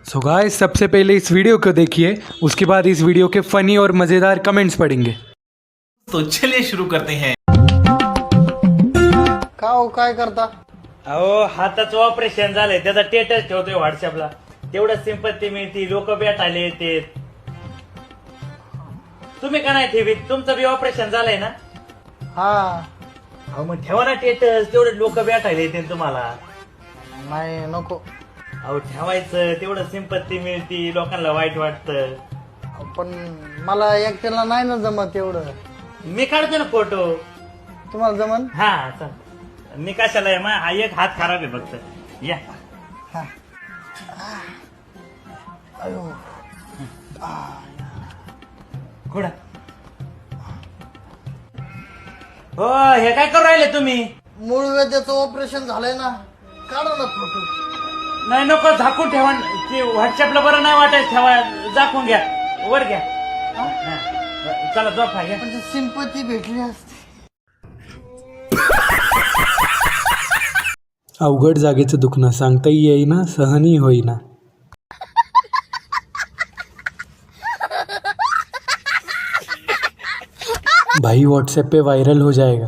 So guys सबसे पहले इस video को देखिए, उसके बाद इस वीडियो के फनी और मज़ेदार कमेंट्स पढ़ेंगे। तो चलिए शुरू करते हैं। का हो काय करता? अहो हाताचं ऑपरेशन झालंय, त्याचा स्टेटस ठेवतोय व्हॉट्सअपला. तेवढं सिंपत्ती मिळती, लोक भेटायला येतात. तुम्ही का नाही ठेवीत? तुमचं बी ऑपरेशन झालंय ना? हा अहो मग ठेवा ना स्टेटस, तेवढे लोक भेटायला येतील तुम्हाला. नाही नको. अहो ठेवायचं, तेवढं सिंपत्ती मिळती, लोकांना वाईट वाटतं. पण मला एकट्याला नाही ना जमत एवढं. मी काढतो ना फोटो. तुम्हाला जमन? हा चल. मी कशाला आहे, हा एक हात खराब आहे फक्त. या अयो कुठं? हो हे काय करू राहिले तुम्ही? मूळ वेद्याचं ऑपरेशन झालंय ना, काढा ना फोटो. नाही नको, झाकून ठेवा. ते व्हॉट्सअपला बरं नाही वाटायचं, ठेवा. झाकून घ्या, वर घ्या. हा. चला झोपा घ्या. म्हणजे सिंपती भेटली असते. अवघड जागेचं दुखणं सांगताही येईना, सहनही होईना. भाई व्हाट्सएप पे वायरल हो जाएगा.